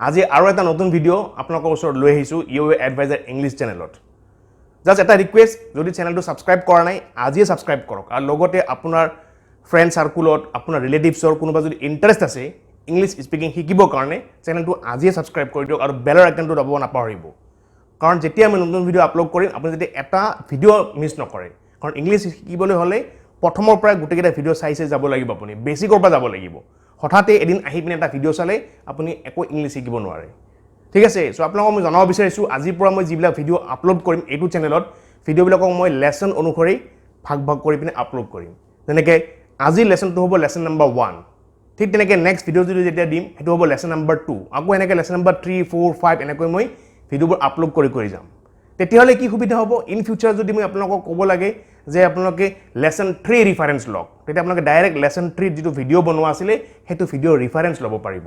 আজি আৰু এটা নতুন ভিডিঅ' আপোনালোকৰ ওচৰত লৈ আহিছোঁ ইউএ এডভাইজাৰ ইংলিছ চেনেলত জাষ্ট এটা ৰিকুৱেষ্ট যদি চেনেলটো ছাবস্ক্ৰাইব কৰা নাই আজিয়ে ছাবস্ক্ৰাইব কৰক আৰু লগতে আপোনাৰ ফ্ৰেণ্ড সাৰ্কুলত আপোনাৰ ৰিলেটিভছৰ কোনোবা যদি ইণ্টাৰেষ্ট আছে ইংলিছ স্পিকিং শিকিবৰ কাৰণে চেনেলটো আজিয়ে ছাবস্ক্ৰাইব কৰি দিয়ক আৰু বেলৰ আইকনটো দবাব নাপাহৰিব কাৰণ যেতিয়া আমি নতুন ভিডিঅ' আপলোড কৰিম আপুনি যদি এটা ভিডিঅ' মিছ নকৰে কাৰণ ইংলিছ শিকিবলৈ হ'লে প্ৰথমৰ পৰা গোটেইকেইটা ভিডিঅ' চাই যাব লাগিব আপুনি বেছিকৰ পৰা যাব লাগিব হঠাতে এদিন আহি পিনে এটা ভিডিঅ' চালে আপুনি একো ইংলিছ শিকিব নোৱাৰে ঠিক আছে সো আপোনালোকক মই জনাব বিচাৰিছোঁ আজিৰ পৰা মই যিবিলাক ভিডিঅ' আপলোড কৰিম এইটো চেনেলত ভিডিঅ'বিলাকক মই লেসন অনুসৰি ভাগ ভাগ কৰি পিনে আপলোড কৰিম যেনেকৈ আজি লেসনটো হ'ব লেসন নম্বৰ 1 ঠিক তেনেকৈ নেক্সট ভিডিঅ' যদি যেতিয়া দিম সেইটো হ'ব লেসন নম্বৰ 2 আকৌ এনেকৈ লেসন নম্বৰ 3 4 5 এনেকৈ মই ভিডিঅ'বোৰ আপলোড কৰি যাম তেতিয়াহ'লে কি সুবিধা হ'ব ইন ফিউচাৰ যদি মই আপোনালোকক ক'ব লাগে যে আপোনালোকে লেসন 3 ৰেফাৰেন্স লওক তেতিয়া আপোনালোকে ডাইৰেক্ট লেসন 3 যিটো ভিডিঅ' বনোৱা আছিল সেইটো ভিডিঅ' ৰেফাৰেন্স ল'ব পাৰিব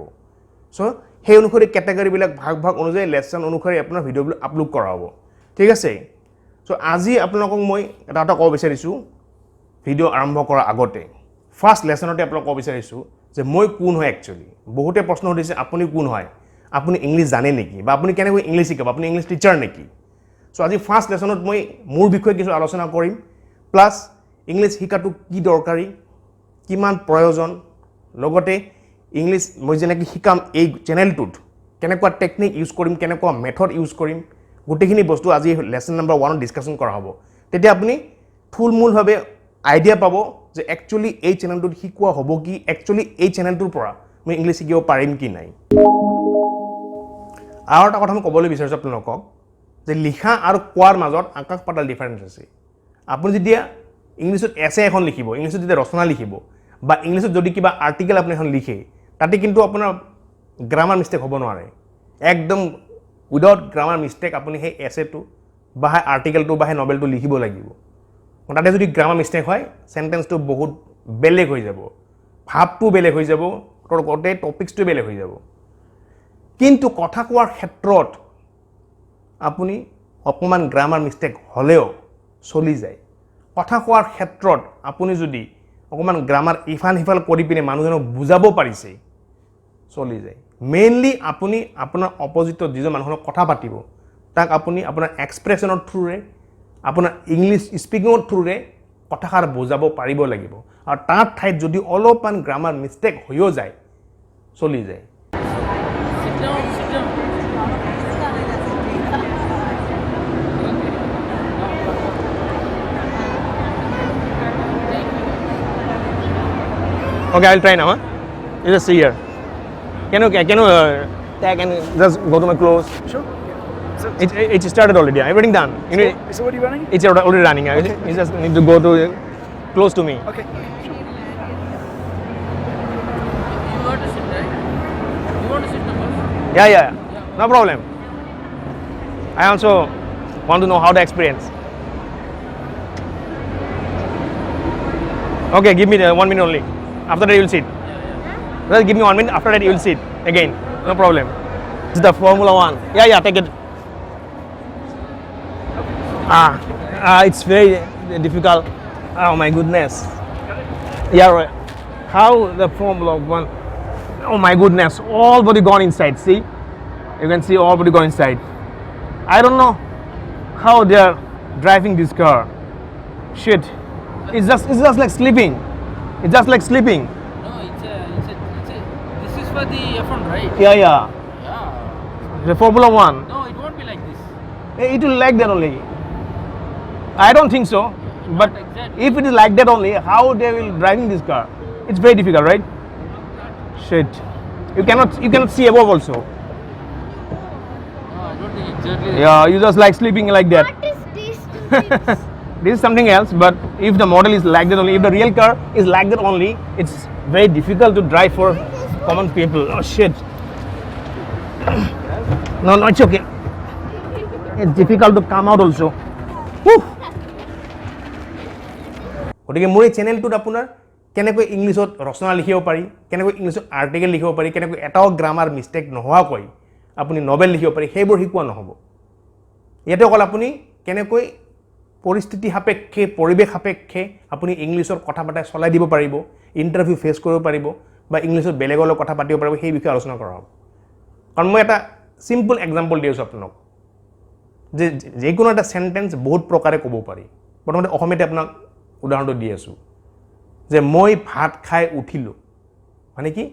সো সেই অনুসৰি ক্যাটাগৰীবিলাক ভাগ ভাগ অনুযায়ী লেসন অনুসৰি আপোনাৰ ভিডিঅ'বোৰ আপলোড কৰা হ'ব ঠিক আছে সো আজি আপোনালোকক মই এটা ক'ব বিচাৰিছোঁ ভিডিঅ' আৰম্ভ কৰাৰ আগতে ফাৰ্ষ্ট লেসনতে আপোনালোকক ক'ব বিচাৰিছোঁ যে মই কোন হয় একচুয়ালি বহুতে প্ৰশ্ন সুধিছে আপুনি কোন হয় আপুনি ইংলিছ জানে নেকি বা আপুনি কেনেকৈ ইংলিছ শিকাব আপুনি ইংলিছ টিচাৰ নেকি সো আজি ফাৰ্ষ্ট লেসনত মই মোৰ বিষয়ে কিছু আলোচনা কৰিম প্লাস ইংলিছ শিকাটো কি দৰকাৰী কিমান প্ৰয়োজন লগতে ইংলিছ মই যেনেকৈ শিকাম এই চেনেলটোত কেনেকুৱা টেকনিক ইউজ কৰিম কেনেকুৱা মেথড ইউজ কৰিম গোটেইখিনি বস্তু আজি লেসন নম্বৰ 1 ডিসকাশন কৰা হ'ব তেতিয়া আপুনি থুলমূলভাৱে আইডিয়া পাব যে একচুয়ালি এই চেনেলটোত শিকোৱা হ'ব কি একচুয়ালি এই চেনেলটোৰ পৰা মই ইংলিছ শিকিব পাৰিম কি নাই আৰু এটা কথা মই ক'বলৈ বিচাৰিছোঁ আপোনালোকক যে লিখা আৰু কোৱাৰ মাজত আকাশ পাতাল ডিফাৰেন্স আছে আপুনি যেতিয়া ইংলিছত এছে এখন লিখিব ইংলিছত যেতিয়া ৰচনা লিখিব বা ইংলিছত যদি কিবা আৰ্টিকেল আপুনি এখন লিখে তাতে কিন্তু আপোনাৰ গ্ৰামাৰ মিষ্টেক হ'ব নোৱাৰে একদম উইদাউট গ্ৰামাৰ মিষ্টেক আপুনি সেই এছেটো বা সেই আৰ্টিকেলটো বা সেই নভেলটো লিখিব লাগিব তাতে যদি গ্ৰামাৰ মিষ্টেক হয় সেন্টেন্সটো বহুত বেলেগ হৈ যাব ভাবটো বেলেগ হৈ যাব গোটেই টপিকসটো বেলেগ হৈ যাব কিন্তু কথা কোৱাৰ ক্ষেত্ৰত আপুনি অপমান গ্ৰামাৰ মিষ্টেক হলেও চলি যায় কথা কোৱাৰ ক্ষেত্ৰত আপুনি যদি অকমান গ্ৰামাৰ ইফাল হিফাল কৰি পিনে মানুহজনক বুজাব পাৰিছে চলি যায় মেইনলি আপুনি আপোনাৰ অপজিটত যিজন মানুহৰ কথা পাতিব তাক আপুনি আপোনাৰ এক্সপ্ৰেছনৰ থ্ৰুৰে আপোনাৰ ইংলিছ স্পিকিঙৰ থ্ৰুৰে কথাষাৰ বুজাব পাৰিব লাগিব আৰু তাৰ ঠাইত যদি অলপমান গ্ৰামাৰ মিষ্টেক হৈও যায় চলি যায় Okay, I'll try now. Huh? You just see here. Can you tag and just go to my close? Sure. So It started already. Everything done. it's already running? It's already running. Okay. You just need to go to close to me. Okay. Sure. You want to sit, right? You want to sit the bus? Yeah. No problem. I also want to know how the experience. Okay, give me the 1 minute only. After that you will sit. Just give me 1 minute. After that you will sit again. No problem. This is the Formula 1. Yeah. Take it. It's very difficult. Oh my goodness. Yeah, right. How the Formula 1? Oh my goodness. All body gone inside. See? You can see all body gone inside. I don't know how they are driving this car. Shit. It's just like sleeping. It's just like sleeping. No, this is for the F1, right? Yeah. Yeah. The Formula 1. No, it won't be like this. It will like that only. I don't think so. But exactly. if it is like that only, how they will driving this car? It's very difficult, right? Shit. You cannot see above also. No, I don't think exactly. Yeah, you just like sleeping like that. What is this? This is something else, but if the model is like that only, if the real car is like that only, it's very difficult to drive for common people. Oh shit. No, it's okay. It's difficult to come out also. গতিকে মোৰ এই চেনেলটোত আপোনাৰ কেনেকৈ ইংলিছত ৰচনা লিখিব পাৰি কেনেকৈ ইংলিছত আৰ্টিকেল লিখিব পাৰি কেনেকৈ এটাও গ্ৰামাৰ মিষ্টেক নোহোৱাকৈ আপুনি নভেল লিখিব পাৰি সেইবোৰ শিকোৱা নহ'ব ইয়াতে অকল আপুনি কেনেকৈ পৰিস্থিতি সাপেক্ষে পৰিৱেশ সাপেক্ষে আপুনি ইংলিছৰ কথা পাতা চলাই দিব পাৰিব ইণ্টাৰভিউ ফেচ কৰিব পাৰিব বা ইংলিছত বেলেগৰ লগত কথা পাতিব পাৰিব সেই বিষয়ে আলোচনা কৰা হ'ব কাৰণ মই এটা সিম্পল এক্সাম্পল দি আছোঁ আপোনাক যে যিকোনো এটা সেন্টেন্স বহুত প্ৰকাৰে ক'ব পাৰি প্ৰথমতে অসমীয়াতে আপোনাক উদাহৰণটো দি আছোঁ যে মই ভাত খাই উঠিলোঁ মানে কি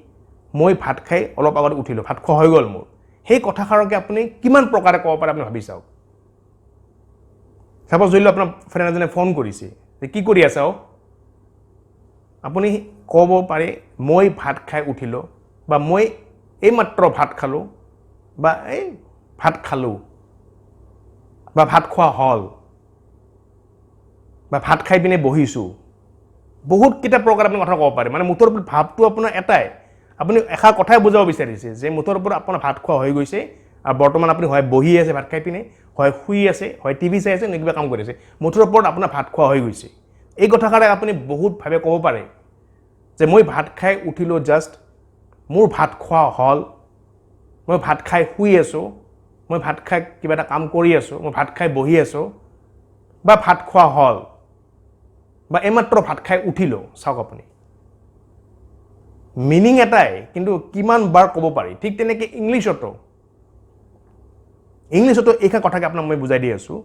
মই ভাত খাই অলপ আগত উঠিলোঁ ভাত খোৱা হৈ গ'ল মোৰ সেই কথাষাৰকে আপুনি কিমান প্ৰকাৰে ক'ব পাৰে আপুনি ভাবি চাওক সাপোজ ধৰি লওক আপোনাৰ ফ্ৰেণ্ড এজনে ফোন কৰিছে যে কি কৰি আছা আপুনি ক'ব পাৰে মই ভাত খাই উঠিলোঁ বা মই এইমাত্ৰ ভাত খালোঁ বা এই ভাত খালোঁ বা ভাত খোৱা হ'ল বা ভাত খাই পিনে বহিছোঁ বহুত কেইটা প্ৰকাৰ আপুনি কথা ক'ব পাৰে মানে মুঠৰ ওপৰত ভাৱটো আপোনাৰ এটাই আপুনি এষাৰ কথাই বুজাব বিচাৰিছে যে মুঠৰ ওপৰত আপোনাৰ ভাত খোৱা হৈ গৈছে আৰু বৰ্তমান আপুনি হয় বহি আছে ভাত খাই পিনে হয় শুই আছে হয় টিভি চাই আছে নে কিবা কাম কৰি আছে মুঠৰ ওপৰত আপোনাৰ ভাত খোৱা হৈ গৈছে এই কথাষাৰে আপুনি বহুতভাৱে ক'ব পাৰে যে মই ভাত খাই উঠিলোঁ জাষ্ট মোৰ ভাত খোৱা হ'ল মই ভাত খাই শুই আছোঁ মই ভাত খাই কিবা এটা কাম কৰি আছোঁ মই ভাত খাই বহি আছোঁ বা ভাত খোৱা হ'ল বা এইমাত্ৰ ভাত খাই উঠিলোঁ চাওক আপুনি মিনিং এটাই কিন্তু কিমান বাৰ ক'ব পাৰি ঠিক তেনেকৈ ইংলিছতো এইষাৰ কথাকে আপোনাক মই বুজাই দি আছোঁ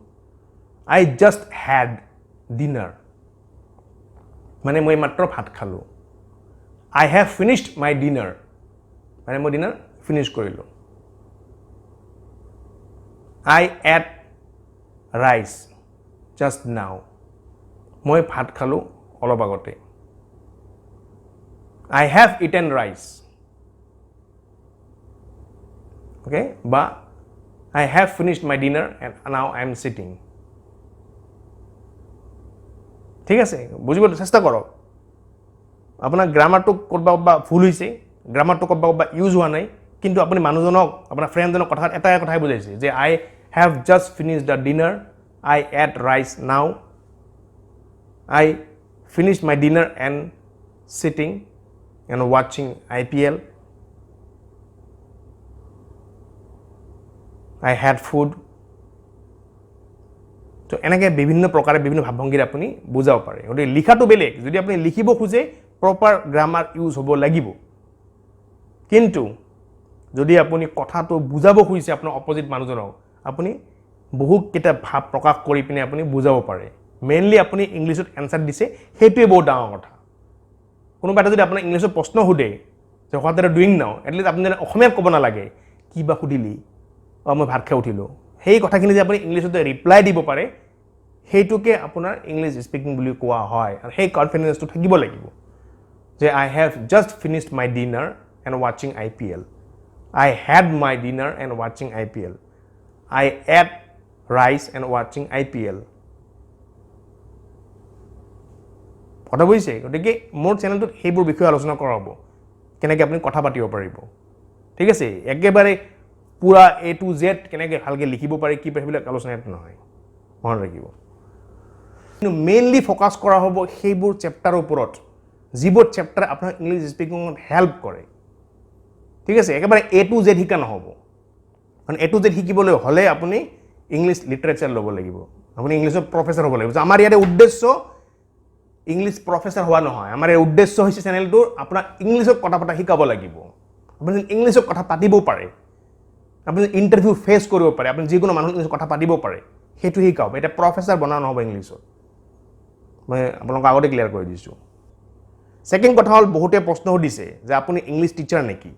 আই জাষ্ট হ্যাড ডিনাৰ মানে মই মাত্ৰ ভাত খালোঁ আই হেভ ফিনিশ্ড মাই ডিনাৰ মানে মই ডিনাৰ ফিনিছ কৰিলোঁ আই এট ৰাইচ জাষ্ট নাও মই ভাত খালোঁ অলপ আগতে I have eaten rice okay বা I have finished my dinner and now I M cheating ঠিক আছে বুজিব চেষ্টা কৰক আপোনাৰ গ্ৰামাৰটো ক'ৰবাত ভুল হৈছে গ্ৰামাৰটো ক'ৰবাত ইউজ হোৱা নাই কিন্তু আপুনি মানুহজনক আপোনাৰ ফ্ৰেণ্ডজনক কথা এটাই কথাই বুজাইছে যে I have just finished the dinner I ate rice now I finished my dinner and sitting and ৱাচিং IPL আই হেড ফুড তো এনেকৈ বিভিন্ন প্ৰকাৰে বিভিন্ন ভাৱভংগীৰে আপুনি বুজাব পাৰে গতিকে লিখাটো বেলেগ যদি আপুনি লিখিব খোজে প্ৰপাৰ গ্ৰামাৰ ইউজ হ'ব লাগিব কিন্তু যদি আপুনি কথাটো বুজাব খুজিছে আপোনাৰ অপজিট মানুহজনক আপুনি বহুতকেইটা ভাৱ প্ৰকাশ কৰি পিনে আপুনি বুজাব পাৰে মেইনলি আপুনি ইংলিছত এনচাৰ দিছে সেইটোৱে বহুত ডাঙৰ কথা কোনোবা এটা যদি আপোনাক ইংলিছত প্ৰশ্ন সোধে যে what are doing now at least আপুনি যেনে অসমীয়াত ক'ব নালাগে কি বা সুধিলি মই ভাত খাই উঠিলোঁ সেই কথাখিনি যে আপুনি ইংলিছতে ৰিপ্লাই দিব পাৰে সেইটোকে আপোনাৰ ইংলিছ স্পিকিং বুলি কোৱা হয় আৰু সেই কনফিডেন্সটো থাকিব লাগিব যে I have just finished my dinner and ৱাচিং IPL I had my dinner and ৱাচিং IPL I ate rice and ৱাচিং IPL কথা বুজিছে গতিকে মোৰ চেনেলটোত সেইবোৰ বিষয়ে আলোচনা কৰা হ'ব কেনেকৈ আপুনি কথা পাতিব পাৰিব ঠিক আছে একেবাৰে পুৰা A to Z কেনেকৈ ভালকৈ লিখিব পাৰি কি সেইবিলাক আলোচনা নহয় মনত ৰাখিব কিন্তু মেইনলি ফ'কাছ কৰা হ'ব সেইবোৰ চেপ্টাৰৰ ওপৰত যিবোৰ চেপ্টাৰে আপোনাৰ ইংলিছ স্পিকিঙত হেল্প কৰে ঠিক আছে একেবাৰে A to Z শিকা নহ'ব কাৰণ A to Z শিকিবলৈ হ'লে আপুনি ইংলিছ লিটাৰেচাৰ ল'ব লাগিব আপুনি ইংলিছৰ প্ৰফেচাৰ হ'ব লাগিব আমাৰ ইয়াতে উদ্দেশ্য ইংলিছ প্ৰফেচাৰ হোৱা নহয় আমাৰ এই উদ্দেশ্য হৈছে চেনেলটোৰ আপোনাৰ ইংলিছত কথা পতা শিকাব লাগিব আপুনি ইংলিছত কথা পাতিব পাৰে আপুনি ইণ্টাৰভিউ ফেচ কৰিব পাৰে আপুনি যিকোনো মানুহ ইংলিছত কথা পাতিব পাৰে সেইটো শিকাব এতিয়া প্ৰফেচাৰ বনা নহ'ব ইংলিছত মই আপোনালোকক আগতে ক্লিয়াৰ কৰি দিছোঁ ছেকেণ্ড কথা হ'ল বহুতে প্ৰশ্ন সুধিছে যে আপুনি ইংলিছ টিচাৰ নেকি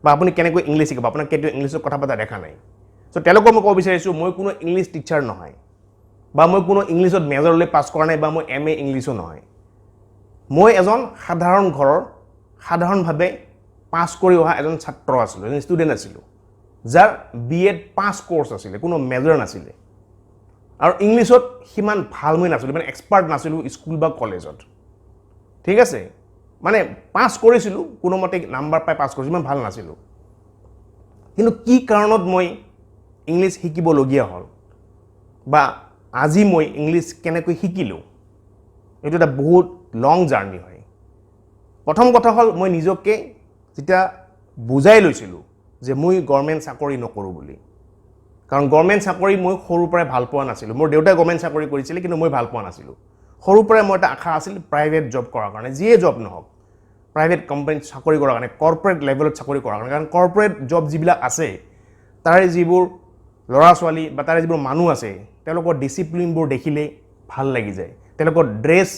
বা আপুনি কেনেকৈ ইংলিছ শিকাব আপোনাক কেতিয়াও ইংলিছত কথা পতা দেখা নাই চ' তেওঁলোকক মই ক'ব বিচাৰিছোঁ মই কোনো ইংলিছ টিচাৰ নহয় বা মই কোনো ইংলিছত মেজৰলৈ পাছ কৰা নাই বা মই MA ইংলিছো নহয় মই এজন সাধাৰণ ঘৰৰ সাধাৰণভাৱে পাছ কৰি অহা এজন ছাত্ৰ আছিলোঁ এজন ষ্টুডেণ্ট আছিলোঁ যাৰ B.Ed পাছ কোৰ্চ আছিলে কোনো মেজৰ নাছিলে আৰু ইংলিছত সিমান ভাল মই নাছিলোঁ মানে এক্সপাৰ্ট নাছিলোঁ স্কুল বা কলেজত ঠিক আছে মানে পাছ কৰিছিলোঁ কোনোমতে নাম্বাৰ পাই পাছ কৰিছিলোঁ ইমান ভাল নাছিলোঁ কিন্তু কি কাৰণত মই ইংলিছ শিকিবলগীয়া হ'ল বা আজি মই ইংলিছ কেনেকৈ শিকিলোঁ এইটো এটা বহুত লং জাৰ্নি হয় প্ৰথম কথা হ'ল মই নিজকে যেতিয়া বুজাই লৈছিলোঁ যে মই গভৰ্ণমেণ্ট চাকৰি নকৰোঁ বুলি কাৰণ গভৰ্ণমেণ্ট চাকৰি মই সৰুৰ পৰাই ভাল পোৱা নাছিলোঁ মোৰ দেউতাই গভৰ্ণমেণ্ট চাকৰি কৰিছিলে কিন্তু মই ভাল পোৱা নাছিলোঁ সৰুৰ পৰাই মই এটা আশা আছিল প্ৰাইভেট জব কৰাৰ কাৰণে যিয়ে জব নহওক প্ৰাইভেট কোম্পানীত চাকৰি কৰাৰ কাৰণে কৰ্পৰেট লেভেলত চাকৰি কৰাৰ কাৰণে কাৰণ কৰ্পৰেট জব যিবিলাক আছে তাৰে যিবোৰ ল'ৰা ছোৱালী বা তাৰে যিবোৰ মানুহ আছে তেওঁলোকৰ ডিচিপ্লিনবোৰ দেখিলে ভাল লাগি যায় তেওঁলোকৰ ড্ৰেছ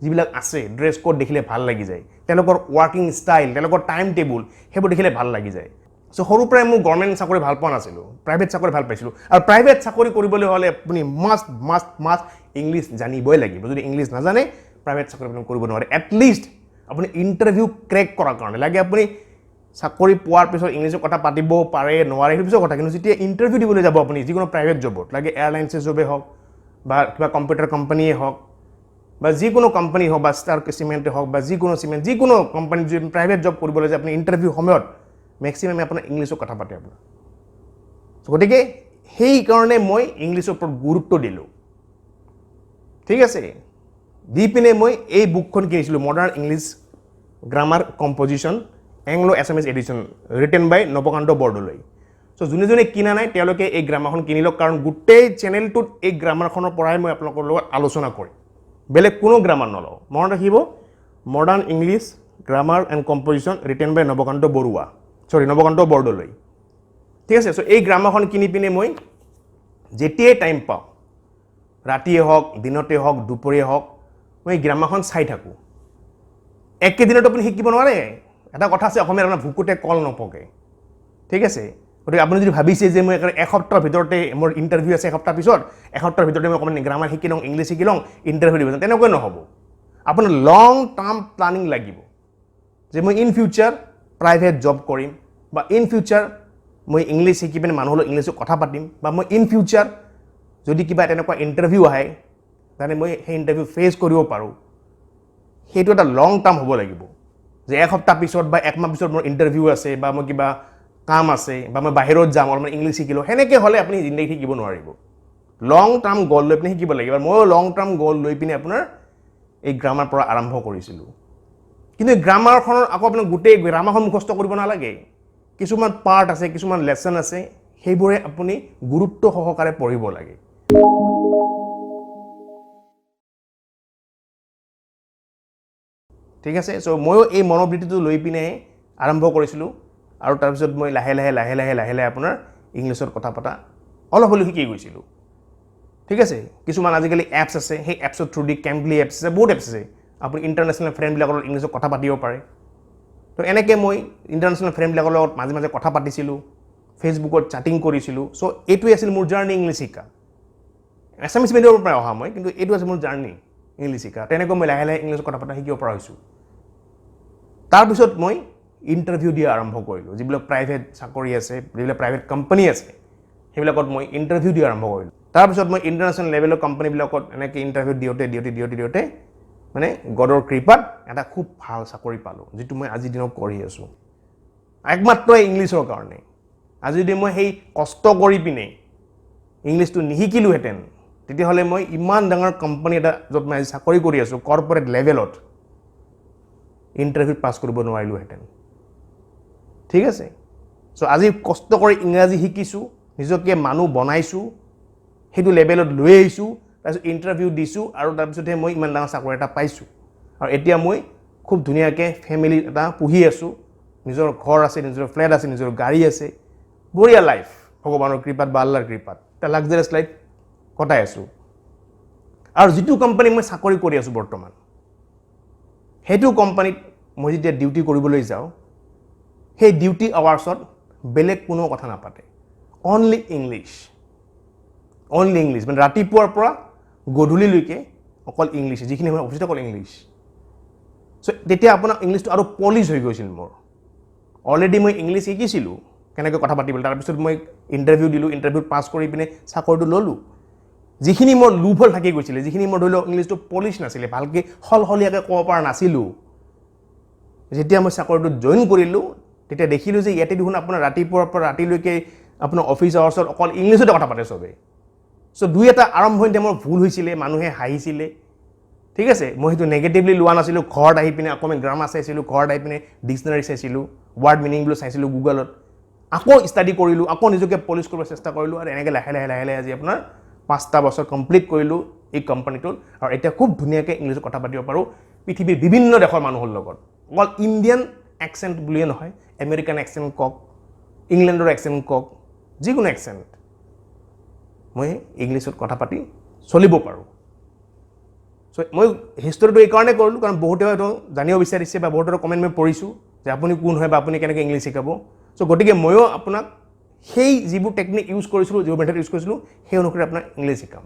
যিবিলাক আছে ড্ৰেছ কোড দেখিলে ভাল লাগি যায় তেওঁলোকৰ ৱৰ্কিং ষ্টাইল তেওঁলোকৰ টাইম টেবুল সেইবোৰ দেখিলে ভাল লাগি যায় সো সৰু পৰাই মই গভৰ্ণমেণ্ট চাকৰি ভাল পোৱা নাছিলোঁ প্ৰাইভেট চাকৰি ভাল পাইছিলোঁ আৰু প্ৰাইভেট চাকৰি কৰিবলৈ হ'লে আপুনি মাষ্ট ইংলিছ জানিবই লাগিব যদি ইংলিছ নাজানে প্ৰাইভেট চাকৰি আপুনি কৰিব নোৱাৰে এটলিষ্ট আপুনি ইণ্টাৰভিউ ক্ৰেক কৰাৰ কাৰণে লাগে আপুনি চাকৰি পোৱাৰ পিছত ইংলিছত কথা পাতিব পাৰে নোৱাৰে সেইটো পিছৰ কথা কিন্তু যেতিয়া ইণ্টাৰভিউ দিবলৈ যাব আপুনি যিকোনো প্ৰাইভেট জবত লাগে এয়াৰলাইনছ জবেই হওক বা কিবা কম্পিউটাৰ কোম্পানীয়ে হওক বা যিকোনো কোম্পানী হওক বা ষ্টাৰ চিমেণ্টে হওক বা যিকোনো কোম্পানীত যদি প্ৰাইভেট জব কৰিবলৈ যায় আপুনি ইণ্টাৰভিউ সময়ত মেক্সিমামে আপোনাৰ ইংলিছত কথা পাতে আপোনাৰ গতিকে সেইকাৰণে মই ইংলিছৰ ওপৰত গুৰুত্ব দিলোঁ ঠিক আছে দি পিনে মই এই বুকখন কিনিছিলোঁ modern English grammar composition Anglo Assamese edition written by Nabakanta Bordoloi so যোনে কিনা নাই তেওঁলোকে এই গ্ৰামাৰখন কিনি লওক কাৰণ গোটেই চেনেলটোত এই গ্ৰামাৰখনৰ পৰাই মই আপোনালোকৰ লগত আলোচনা কৰিম বেলেগ কোনো গ্ৰামাৰ নলওঁ মনত ৰাখিব modern English grammar and composition written by Nabakanta Bordoloi ঠিক আছে সো এই গ্ৰামাৰখন কিনি পিনে মই যেতিয়াই টাইম পাওঁ ৰাতিয়ে হওক দিনতে হওক দুপৰীয়া হওক মই গ্ৰামাৰখন চাই থাকোঁ একেদিনত আপুনি শিকিব নোৱাৰে এটা কথা আছে অসমীয়াত আপোনাৰ ভুকুতে কল নপকে ঠিক আছে গতিকে আপুনি যদি ভাবিছে যে মই এসপ্তাহৰ ভিতৰতে মোৰ ইণ্টাৰভিউ আছে এসপ্তাহ পিছত এসপ্তাহৰ ভিতৰতে মই অকণমান গ্ৰামাৰ শিকি লওঁ ইংলিছ শিকি লওঁ ইণ্টাৰভিউ দিব যাওঁ তেনেকৈ নহ'ব আপোনাৰ লং টাৰ্ম প্লানিং লাগিব যে মই ইন ফিউচাৰ প্ৰাইভেট জব কৰিম বা ইন ফিউচাৰ মই ইংলিছ শিকি পিনে মানুহৰ লগত ইংলিছত কথা পাতিম বা মই ইন ফিউচাৰ যদি কিবা তেনেকুৱা ইণ্টাৰভিউ আহে তেনে মই সেই ইণ্টাৰভিউ ফেচ কৰিব পাৰোঁ সেইটো এটা লং টাৰ্ম হ'ব লাগিব যে এসপ্তাহ পিছত বা একমাহ পিছত মোৰ ইণ্টাৰভিউ আছে বা মই কিবা কাম আছে বা মই বাহিৰত যাম অলপমান ইংলিছ শিকিলোঁ সেনেকৈ হ'লে আপুনি জিন্দগী শিকিব নোৱাৰিব লং টাৰ্ম গ'ল লৈ পিনে শিকিব লাগিব আৰু ময়ো লং টাৰ্ম গ'ল লৈ পিনে আপোনাৰ এই গ্ৰামাৰ পৰা আৰম্ভ কৰিছিলোঁ কিন্তু গ্ৰামাৰখনৰ আকৌ আপোনাৰ গোটেই গ্ৰামাৰখন মুখস্থ কৰিব নালাগে কিছুমান পাৰ্ট আছে কিছুমান লেচন আছে সেইবোৰে আপুনি গুৰুত্ব সহকাৰে পঢ়িব লাগে ঠিক আছে সো ময়ো এই মনোবৃত্তিটো লৈ পিনে আৰম্ভ কৰিছিলোঁ আৰু তাৰপিছত মই লাহে লাহে আপোনাৰ ইংলিছত কথা পতা অলপ হ'লেও শিকি গৈছিলোঁ ঠিক আছে কিছুমান আজিকালি এপছ আছে সেই এপছৰ থ্ৰু দি কেম্পলি এপছ আছে বহুত এপছ আছে আপুনি ইণ্টাৰনেশ্যনেল ফ্ৰেণ্ডবিলাকৰ লগত ইংলিছত কথা পাতিব পাৰে তো এনেকৈ মই ইণ্টাৰনেশ্যনেল ফ্ৰেণ্ডবিলাকৰ লগত মাজে কথা পাতিছিলোঁ ফেচবুকত চাটিং কৰিছিলোঁ সো এইটোৱে আছিল মোৰ জাৰ্ণি ইংলিছ শিকা এছামিছ মিডিয়ামৰ পৰা অহা মই কিন্তু এইটো আছিল মোৰ জাৰ্ণি ইংলিছ শিকা তেনেকৈ মই লাহে ইংলিছত কথা পতা শিকিব পৰা হৈছোঁ তাৰপিছত মই ইণ্টাৰভিউ দিয়া আৰম্ভ কৰিলোঁ যিবিলাক প্ৰাইভেট চাকৰি আছে যিবিলাক প্ৰাইভেট কোম্পানী আছে সেইবিলাকত মই ইণ্টাৰভিউ দিয়া আৰম্ভ কৰিলোঁ তাৰপিছত মই ইণ্টাৰনেশ্যনেল লেভেলৰ কোম্পানীবিলাকত এনেকৈ ইণ্টাৰভিউ দিওঁতে মানে গডৰ কৃপাত এটা খুব ভাল চাকৰি পালোঁ যিটো মই আজিৰ দিনত কৰি আছোঁ একমাত্ৰ ইংলিছৰ কাৰণে আজি যদি মই সেই কষ্ট কৰি পিনে ইংলিছটো নিশিকিলোহেঁতেন তেতিয়াহ'লে মই ইমান ডাঙৰ কোম্পানী এটা য'ত মই আজি চাকৰি কৰি আছোঁ কৰ্পৰেট লেভেলত ইণ্টাৰভিউত পাছ কৰিব নোৱাৰিলোহেঁতেন ঠিক আছে সো আজি কষ্ট কৰি ইংৰাজী শিকিছোঁ নিজকে মানুহ বনাইছোঁ সেইটো লেভেলত লৈ আহিছোঁ তাৰপিছত ইণ্টাৰভিউ দিছোঁ আৰু তাৰপিছতহে মই ইমান ডাঙৰ চাকৰি এটা পাইছোঁ আৰু এতিয়া মই খুব ধুনীয়াকৈ ফেমিলি এটা পুহি আছোঁ নিজৰ ঘৰ আছে নিজৰ ফ্লেট আছে নিজৰ গাড়ী আছে বঢ়িয়া লাইফ ভগৱানৰ কৃপাত বা আল্লাৰ কৃপাত এটা লাক্সাৰিয়াছ লাইফ কটাই আছোঁ আৰু যিটো কোম্পানী মই চাকৰি কৰি আছোঁ বৰ্তমান সেইটো কোম্পানীত মই যেতিয়া ডিউটি কৰিবলৈ যাওঁ সেই ডিউটি আৱাৰ্ছত বেলেগ কোনো কথা নাপাতে অনলি ইংলিছ মানে ৰাতিপুৱাৰ পৰা গধূলিলৈকে অকল ইংলিছ যিখিনি মই অফিচত অকল ইংলিছ চ' তেতিয়া আপোনাৰ ইংলিছটো আৰু পলিচ হৈ গৈছিল মোৰ অলৰেডি মই ইংলিছ শিকিছিলোঁ কেনেকৈ কথা পাতিবলৈ তাৰপিছত মই ইণ্টাৰভিউ দিলোঁ ইণ্টাৰভিউত পাছ কৰি পিনে চাকৰিটো ল'লোঁ যিখিনি মোৰ লুফল থাকি গৈছিলে যিখিনি মোৰ ধৰি লওক ইংলিছটো পলিচ নাছিলে ভালকৈ সলসলীয়াকৈ ক'ব পৰা নাছিলোঁ যেতিয়া মই চাকৰিটোত জইন কৰিলোঁ তেতিয়া দেখিলোঁ যে ইয়াতে দেখোন আপোনাৰ ৰাতিপুৱাৰ পৰা ৰাতিলৈকে আপোনাৰ অফিচ আৱাৰ্ছত অকল ইংলিছতে কথা পাতে চবেই চ' দুই এটা আৰম্ভণিতে মোৰ ভুল হৈছিলে মানুহে হাঁহিছিলে ঠিক আছে মই সেইটো নেগেটিভলি লোৱা নাছিলোঁ ঘৰত আহি পিনে অকণমান গ্ৰামাৰ চাইছিলোঁ ঘৰত আহি পিনে ডিক্সনাৰী চাইছিলোঁ ৱাৰ্ড মিনিংবোৰ চাইছিলোঁ গুগলত আকৌ ষ্টাডি কৰিলোঁ আকৌ নিজকে পলিচ কৰিব চেষ্টা কৰিলোঁ আৰু এনেকৈ লাহে লাহে আজি আপোনাৰ 5টা বছৰ কমপ্লিট কৰিলোঁ এই কোম্পানীটোত আৰু এতিয়া খুব ধুনীয়াকৈ ইংলিছত কথা পাতিব পাৰোঁ পৃথিৱীৰ বিভিন্ন দেশৰ মানুহৰ লগত অকল ইণ্ডিয়ান এক্সেণ্ট বুলিয়ে নহয় আমেৰিকান এক্সেণ্ট কওক ইংলেণ্ডৰ এক্সেণ্ট কওক যিকোনো এক্সেণ্ট মই ইংলিছত কথা পাতি চলিব পাৰোঁ চ' মই হিষ্টৰীটো এইকাৰণে কৰিলোঁ কাৰণ বহুতে হয়তো জানিব বিচাৰিছে বা বহুতৰ কমেণ্ট মই পঢ়িছোঁ যে আপুনি কোন হয় বা আপুনি কেনেকৈ ইংলিছ শিকাব চ' গতিকে ময়ো আপোনাক সেই যিবোৰ টেকনিক ইউজ কৰিছিলোঁ যিবোৰ মেথড ইউজ কৰিছিলোঁ সেই অনুসৰি আপোনাক ইংলিছ শিকাম